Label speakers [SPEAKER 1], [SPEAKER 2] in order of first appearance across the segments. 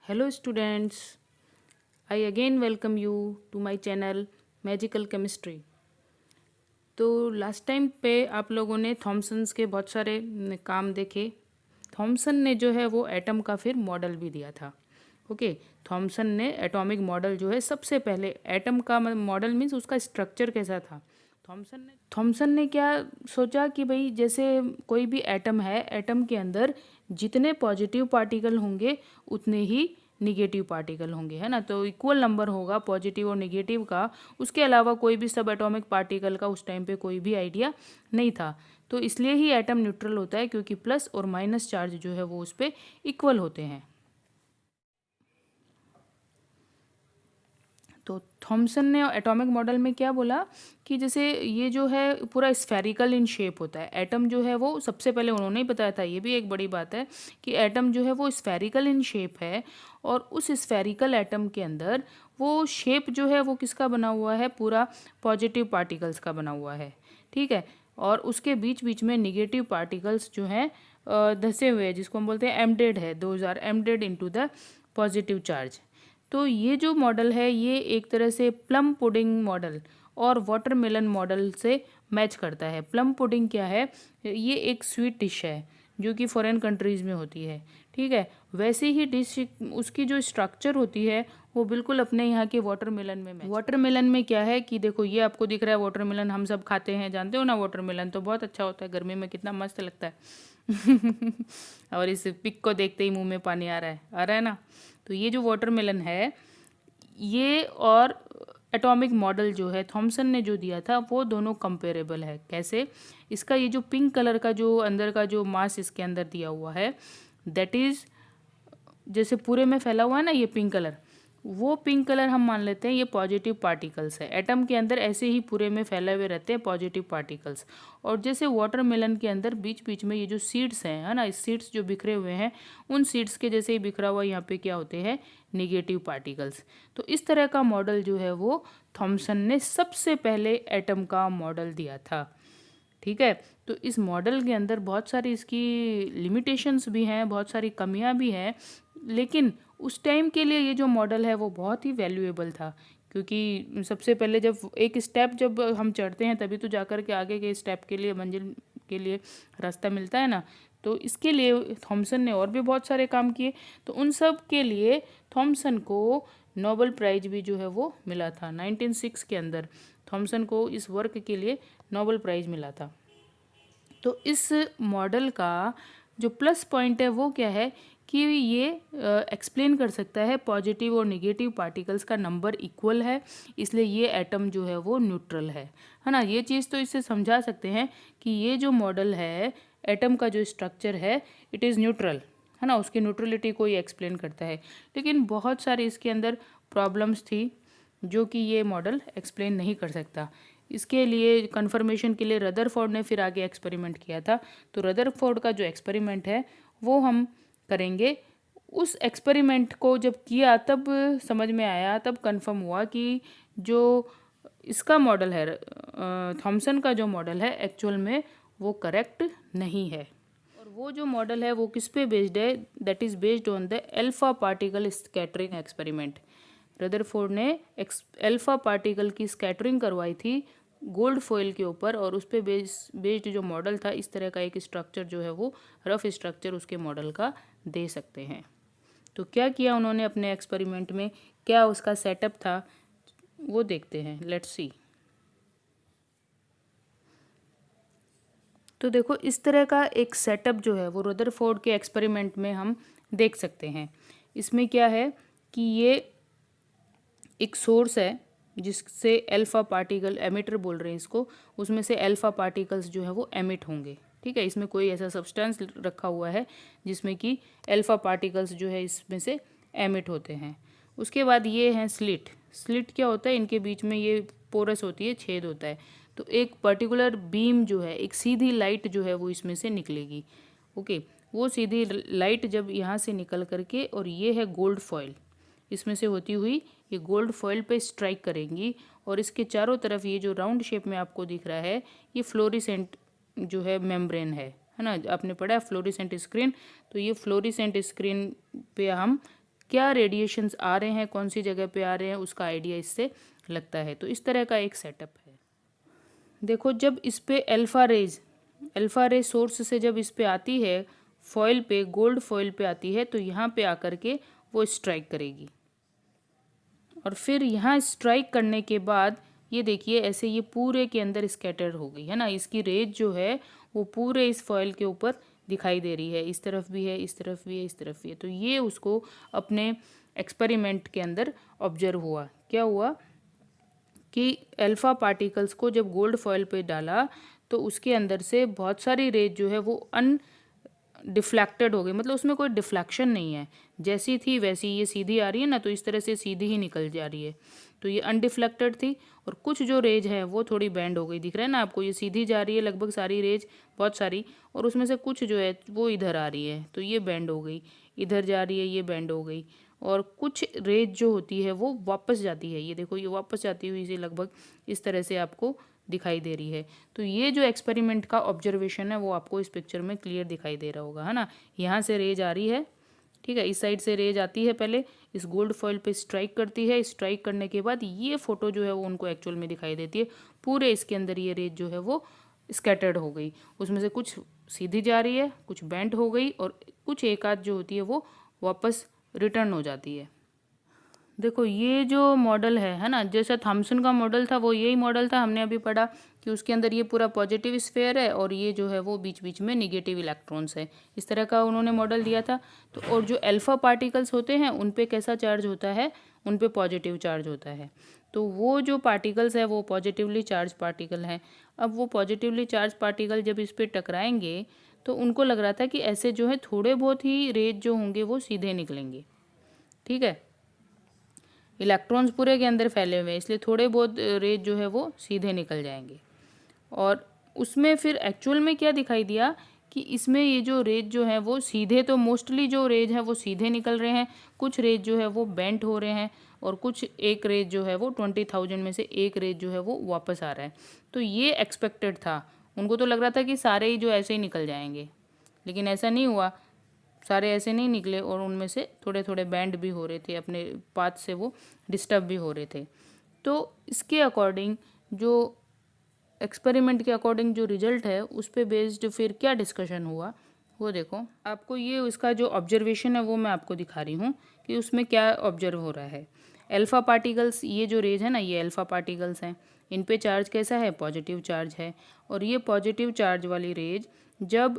[SPEAKER 1] Hello students, I again welcome you to my channel Magical Chemistry। तो last time पे आप लोगों ने थॉमसन्स के बहुत सारे काम देखे। थॉमसन ने जो है वो एटम का फिर मॉडल भी दिया था। ओके, थॉमसन ने एटॉमिक मॉडल जो है सबसे पहले एटम का मॉडल मीन्स उसका स्ट्रक्चर कैसा था। थॉमसन ने क्या सोचा कि भाई जैसे कोई भी एटम है, एटम के अंदर जितने पॉजिटिव पार्टिकल होंगे उतने ही निगेटिव पार्टिकल होंगे, है ना। तो इक्वल नंबर होगा पॉजिटिव और निगेटिव का। उसके अलावा कोई भी सब एटॉमिक पार्टिकल का उस टाइम पे कोई भी आइडिया नहीं था। तो इसलिए ही एटम न्यूट्रल होता है, क्योंकि प्लस और माइनस चार्ज जो है वो उस पर इक्वल होते हैं। तो थॉमसन ने एटॉमिक मॉडल में क्या बोला कि जैसे ये जो है पूरा स्फेरिकल इन शेप होता है। एटम जो है वो सबसे पहले उन्होंने ही बताया था, ये भी एक बड़ी बात है कि एटम जो है वो स्फेरिकल इन शेप है। और उस स्फेरिकल एटम के अंदर वो शेप जो है वो किसका बना हुआ है, पूरा पॉजिटिव पार्टिकल्स का बना हुआ है, ठीक है। और उसके बीच बीच में निगेटिव पार्टिकल्स जो हैं धसे हुए हैं, जिसको हम बोलते हैं एम्डेड है, those are embedded into the positive charge. तो ये जो मॉडल है ये एक तरह से प्लम पुडिंग मॉडल और वाटरमेलन मॉडल से मैच करता है। प्लम पुडिंग क्या है, ये एक स्वीट डिश है जो कि फॉरेन कंट्रीज़ में होती है, ठीक है। वैसे ही डिश उसकी जो स्ट्रक्चर होती है वो बिल्कुल अपने यहाँ के वाटरमेलन में मैच। वाटरमेलन में क्या है कि देखो ये आपको दिख रहा है वाटरमेलन, हम सब खाते हैं, जानते हो ना। वाटरमेलन तो बहुत अच्छा होता है, गर्मी में कितना मस्त लगता है। और इस पिक को देखते ही मुंह में पानी आ रहा है ना। तो ये जो वाटरमेलन है ये और एटॉमिक मॉडल जो है थॉमसन ने जो दिया था वो दोनों कंपेरेबल है। कैसे, इसका ये जो पिंक कलर का जो अंदर का जो मास इसके अंदर दिया हुआ है, दैट इज़ जैसे पूरे में फैला हुआ है ना ये पिंक कलर, वो पिंक कलर हम मान लेते हैं ये पॉजिटिव पार्टिकल्स है। एटम के अंदर ऐसे ही पूरे में फैले हुए रहते हैं पॉजिटिव पार्टिकल्स। और जैसे वाटरमेलन के अंदर बीच बीच में ये जो सीड्स हैं, है ना, इस सीड्स जो बिखरे हुए हैं, उन सीड्स के जैसे ही बिखरा हुआ यहाँ पे क्या होते हैं, निगेटिव पार्टिकल्स। तो इस तरह का मॉडल जो है वो थॉमसन ने सबसे पहले एटम का मॉडल दिया था, ठीक है। तो इस मॉडल के अंदर बहुत सारी इसकी लिमिटेशंस भी हैं, बहुत सारी कमियां भी हैं, लेकिन उस टाइम के लिए ये जो मॉडल है वो बहुत ही वैल्यूएबल था। क्योंकि सबसे पहले जब एक स्टेप जब हम चढ़ते हैं तभी तो जाकर के आगे के स्टेप के लिए, मंजिल के लिए रास्ता मिलता है ना। तो इसके लिए थॉमसन ने और भी बहुत सारे काम किए। तो उन सब के लिए थॉमसन को नोबेल प्राइज भी जो है वो मिला था 1906 के अंदर। थॉमसन को इस वर्क के लिए नोबेल प्राइज़ मिला था। तो इस मॉडल का जो प्लस पॉइंट है वो क्या है कि ये एक्सप्लेन कर सकता है पॉजिटिव और निगेटिव पार्टिकल्स का नंबर इक्वल है, इसलिए ये एटम जो है वो न्यूट्रल है ना। ये चीज़ तो इससे समझा सकते हैं कि ये जो मॉडल है एटम का जो स्ट्रक्चर है इट इज़ न्यूट्रल, है ना। उसकी न्यूट्रलिटी को ये एक्सप्लेन करता है। लेकिन बहुत सारी इसके अंदर प्रॉब्लम्स थी जो कि ये मॉडल एक्सप्लेन नहीं कर सकता। इसके लिए कंफर्मेशन के लिए रदरफोर्ड ने फिर आगे एक्सपेरिमेंट किया था। तो रदरफोर्ड का जो एक्सपेरिमेंट है वो हम करेंगे। उस एक्सपेरिमेंट को जब किया तब समझ में आया, तब कंफर्म हुआ कि जो इसका मॉडल है थॉमसन का जो मॉडल है एक्चुअल में वो करेक्ट नहीं है। और वो जो मॉडल है वो किस पे बेस्ड है, that is based on the alpha particle scattering experiment. Rutherford ने अल्फा पार्टिकल की स्कैटरिंग करवाई थी गोल्ड फॉइल के ऊपर, और उस पर बेस्ड जो मॉडल था इस तरह का एक स्ट्रक्चर जो है वो रफ स्ट्रक्चर उसके मॉडल का दे सकते हैं। तो क्या किया उन्होंने अपने एक्सपेरिमेंट में, क्या उसका सेटअप था वो देखते हैं, लेट्स सी। तो देखो इस तरह का एक सेटअप जो है वो रदरफोर्ड के एक्सपेरिमेंट में हम देख सकते हैं। इसमें क्या है कि ये एक सोर्स है जिससे अल्फा पार्टिकल, एमिटर बोल रहे हैं इसको, उसमें से अल्फा पार्टिकल्स जो है वो एमिट होंगे, ठीक है। इसमें कोई ऐसा सब्सटेंस रखा हुआ है जिसमें कि अल्फा पार्टिकल्स जो है इसमें से एमिट होते हैं। उसके बाद ये हैं स्लिट। स्लिट क्या होता है, इनके बीच में ये पोरस होती है, छेद होता है। तो एक पर्टिकुलर बीम जो है, एक सीधी लाइट जो है वो इसमें से निकलेगी, ओके। वो सीधी लाइट जब यहाँ से निकल करके, और ये है गोल्ड फॉइल, इसमें से होती हुई ये गोल्ड फॉइल पे स्ट्राइक करेंगी, और इसके चारों तरफ ये जो राउंड शेप में आपको दिख रहा है ये फ्लोरिसेंट जो है मेम्ब्रेन है ना। आपने पढ़ा है फ्लोरिसेंट स्क्रीन, तो ये फ्लोरिसेंट स्क्रीन पे हम क्या रेडिएशंस आ रहे हैं, कौन सी जगह पे आ रहे हैं, उसका आइडिया इससे लगता है। तो इस तरह का एक सेटअप है। देखो जब इस पे अल्फ़ा रेज सोर्स से जब इस पे आती है, फॉइल पे, गोल्ड फॉइल पे आती है, तो यहाँ पे आकर के वो स्ट्राइक करेगी और फिर यहाँ स्ट्राइक करने के बाद ये देखिए ऐसे ये पूरे के अंदर स्कैटर हो गई है ना। इसकी रेज जो है वो पूरे इस फॉइल के ऊपर दिखाई दे रही है, इस तरफ भी है, इस तरफ भी है, इस तरफ भी है। तो ये उसको अपने एक्सपेरिमेंट के अंदर ऑब्जर्व हुआ। क्या हुआ कि अल्फ़ा पार्टिकल्स को जब गोल्ड फॉइल पे डाला तो उसके अंदर से बहुत सारी रेज जो है वो डिफ्लेक्टेड हो गई, मतलब उसमें कोई डिफ्लेक्शन नहीं है, जैसी थी वैसी ये सीधी आ रही है ना, तो इस तरह से सीधी ही निकल जा रही है। तो ये अनडिफ्लेक्टेड थी और कुछ जो रेज है वो थोड़ी बैंड हो गई, दिख रहा है ना आपको, ये सीधी जा रही है लगभग सारी रेज, बहुत सारी, और उसमें से कुछ जो है वो इधर आ रही है, तो ये बैंड हो गई, इधर जा रही है, ये बैंड हो गई, और कुछ रेज जो होती है वो वापस जाती है, ये देखो ये वापस जाती हुई इसे लगभग इस तरह से आपको दिखाई दे रही है। तो ये जो एक्सपेरिमेंट का ऑब्जर्वेशन है वो आपको इस पिक्चर में क्लियर दिखाई दे रहा होगा, है ना। यहाँ से रेज आ रही है, ठीक है, इस साइड से रेज आती है, पहले इस गोल्ड फॉइल पे स्ट्राइक करती है, स्ट्राइक करने के बाद ये फोटो जो है वो उनको एक्चुअल में दिखाई देती है, पूरे इसके अंदर ये रेज जो है वो स्कैटर्ड हो गई, उसमें से कुछ सीधी जा रही है, कुछ बेंट हो गई, और कुछ एक आध जो होती है वो वापस रिटर्न हो जाती है। देखो ये जो मॉडल है ना, जैसा थॉमसन का मॉडल था वो यही मॉडल था, हमने अभी पढ़ा कि उसके अंदर ये पूरा पॉजिटिव स्फीयर है और ये जो है वो बीच बीच में निगेटिव इलेक्ट्रॉन्स है, इस तरह का उन्होंने मॉडल दिया था। तो और जो अल्फ़ा पार्टिकल्स होते हैं उन पे कैसा चार्ज होता है, उन पे पॉजिटिव चार्ज होता है। तो वो जो पार्टिकल्स है वो पॉजिटिवली चार्ज पार्टिकल हैं। अब वो पॉजिटिवली चार्ज पार्टिकल जब इस पर टकराएंगे तो उनको लग रहा था कि ऐसे जो है थोड़े बहुत ही रेज जो होंगे वो सीधे निकलेंगे, ठीक है, इलेक्ट्रॉन्स पूरे के अंदर फैले हुए हैं, इसलिए थोड़े बहुत रेज जो है वो सीधे निकल जाएंगे। और उसमें फिर एक्चुअल में क्या दिखाई दिया कि इसमें ये जो रेज जो है वो सीधे, तो मोस्टली जो रेज है वो सीधे निकल रहे हैं, कुछ रेज जो है वो बेंट हो रहे हैं, और कुछ एक रेज जो है वो 20,000 में से एक रेज जो है वो वापस आ रहा है। तो ये एक्सपेक्टेड था, उनको तो लग रहा था कि सारे ही जो ऐसे ही निकल जाएंगे, लेकिन ऐसा नहीं हुआ, सारे ऐसे नहीं निकले, और उनमें से थोड़े थोड़े बैंड भी हो रहे थे, अपने पाथ से वो डिस्टर्ब भी हो रहे थे। तो इसके अकॉर्डिंग जो एक्सपेरिमेंट के अकॉर्डिंग जो रिजल्ट है उस पे बेस्ड फिर क्या डिस्कशन हुआ वो देखो। आपको ये उसका जो ऑब्जर्वेशन है वो मैं आपको दिखा रही हूँ कि उसमें क्या ऑब्जर्व हो रहा है। अल्फ़ा पार्टिकल्स, ये जो रेज है ना, ये अल्फ़ा पार्टिकल्स हैं, इन पे चार्ज कैसा है, पॉजिटिव चार्ज है, और ये पॉजिटिव चार्ज वाली रेज जब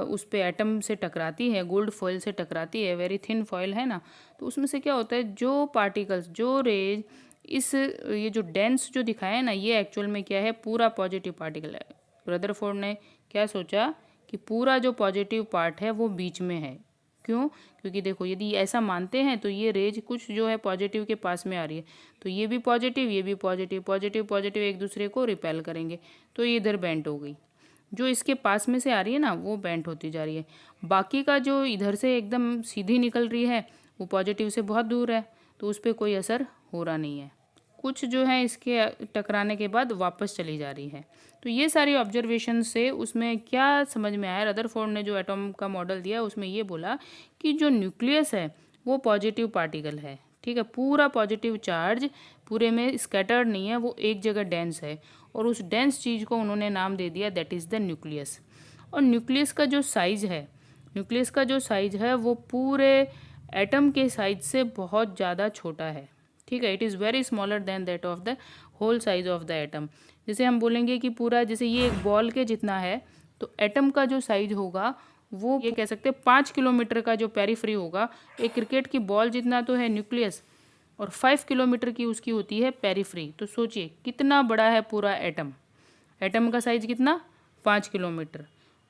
[SPEAKER 1] उस पे एटम से टकराती है, गोल्ड फॉइल से टकराती है, वेरी थिन फॉइल है ना, तो उसमें से क्या होता है, जो पार्टिकल्स, जो रेज ये जो डेंस जो दिखाया है ना, ये एक्चुअल में क्या है, पूरा पॉजिटिव पार्टिकल है। रदरफोर्ड ने क्या सोचा कि पूरा जो पॉजिटिव पार्ट है वो बीच में है। क्यों? क्योंकि देखो यदि ऐसा मानते हैं तो ये रेज कुछ जो है पॉजिटिव के पास में आ रही है, तो ये भी पॉजिटिव, ये भी पॉजिटिव, पॉजिटिव पॉजिटिव एक दूसरे को रिपेल करेंगे, तो ये इधर बेंट हो गई, जो इसके पास में से आ रही है ना वो बेंट होती जा रही है। बाकी का जो इधर से एकदम सीधी निकल रही है वो पॉजिटिव से बहुत दूर है, तो उस पर कोई असर हो रहा नहीं है, कुछ जो है इसके टकराने के बाद वापस चली जा रही है। तो ये सारी ऑब्जर्वेशन से उसमें क्या समझ में आया, रदरफोर्ड ने जो एटॉम का मॉडल दिया उसमें ये बोला कि जो न्यूक्लियस है वो पॉजिटिव पार्टिकल है, ठीक है, पूरा पॉजिटिव चार्ज पूरे में स्कैटर्ड नहीं है, वो एक जगह डेंस है, और उस डेंस चीज़ को उन्होंने नाम दे दिया दैट इज़ द न्यूक्लियस। और न्यूक्लियस का जो साइज़ है, न्यूक्लियस का जो साइज़ है वो पूरे एटम के साइज से बहुत ज़्यादा छोटा है, ठीक है, it is very smaller than that of the whole size of the atom. जैसे हम बोलेंगे कि पूरा, जैसे ये एक बॉल के जितना है, तो एटम का जो साइज होगा वो ये कह सकते हैं 5 किलोमीटर का जो पेरीफ्री होगा, एक क्रिकेट की बॉल जितना तो है न्यूक्लियस, और 5 किलोमीटर की उसकी होती है पेरीफ्री। तो सोचिए कितना बड़ा है पूरा एटम, एटम का साइज कितना, 5 किलोमीटर,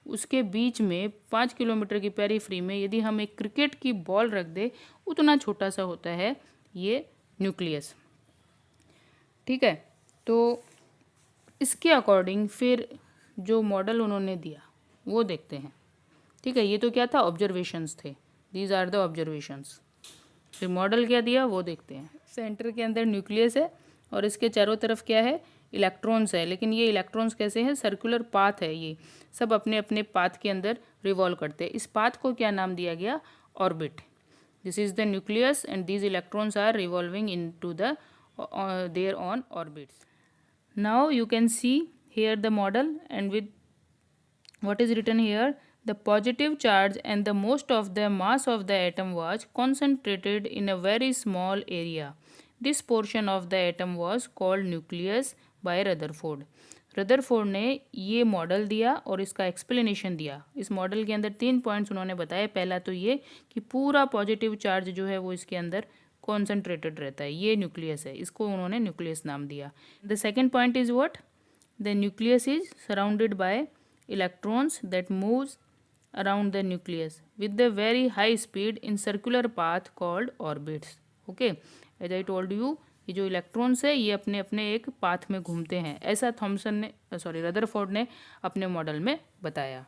[SPEAKER 1] उसके बीच में 5 किलोमीटर की पेरीफ्री में यदि हम एक क्रिकेट की बॉल रख दे, उतना छोटा सा होता है ये न्यूक्लियस, ठीक है। तो इसके अकॉर्डिंग फिर जो मॉडल उन्होंने दिया वो देखते हैं, ठीक है, ये तो क्या था, ऑब्जर्वेशंस थे, दीज आर द ऑब्जर्वेशंस। फिर मॉडल क्या दिया वो देखते हैं। सेंटर के अंदर न्यूक्लियस है और इसके चारों तरफ क्या है, इलेक्ट्रॉन्स है, लेकिन ये इलेक्ट्रॉन्स कैसे हैं, सर्कुलर पाथ है, ये सब अपने अपने पाथ के अंदर रिवॉल्व करते हैं। इस पाथ को क्या नाम दिया गया, orbit, This is the nucleus, and these electrons are revolving into their own orbits. Now you can see here the model, and with what is written here, the positive charge and the most of the mass of the atom was concentrated in a very small area. This portion of the atom was called nucleus by Rutherford. Rutherford ने ये model दिया और इसका explanation दिया। इस model के अंदर 3 points उन्होंने बताए। पहला तो ये कि पूरा पॉजिटिव चार्ज जो है वो इसके अंदर कॉन्सेंट्रेटेड रहता है, ये न्यूक्लियस है, इसको उन्होंने न्यूक्लियस नाम दिया। The second point is what, the nucleus is surrounded by electrons that moves around the nucleus with a very high speed in circular path called orbits. Okay, as I told you, ये जो electrons है ये अपने अपने एक path में घूमते हैं, ऐसा रदरफोर्ड ने अपने मॉडल में बताया।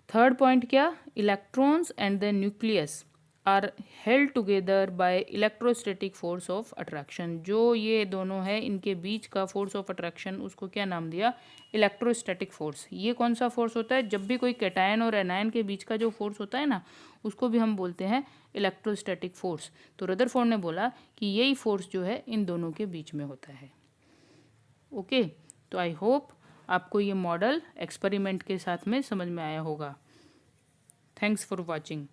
[SPEAKER 1] थर्ड पॉइंट क्या, electrons and the nucleus are held together by electrostatic force of attraction. जो ये दोनों है इनके बीच का फोर्स ऑफ अट्रैक्शन, उसको क्या नाम दिया, इलेक्ट्रोस्टैटिक फोर्स। ये कौन सा फोर्स होता है, जब भी कोई कैटायन और एनायन के बीच का जो फोर्स होता है ना, उसको भी हम बोलते हैं इलेक्ट्रोस्टैटिक फोर्स। तो रदरफोर्ड ने बोला कि यही फोर्स जो है इन दोनों के बीच में होता है। ओके, तो आई होप आपको ये मॉडल एक्सपेरिमेंट के साथ में समझ में आया होगा। Thanks for watching.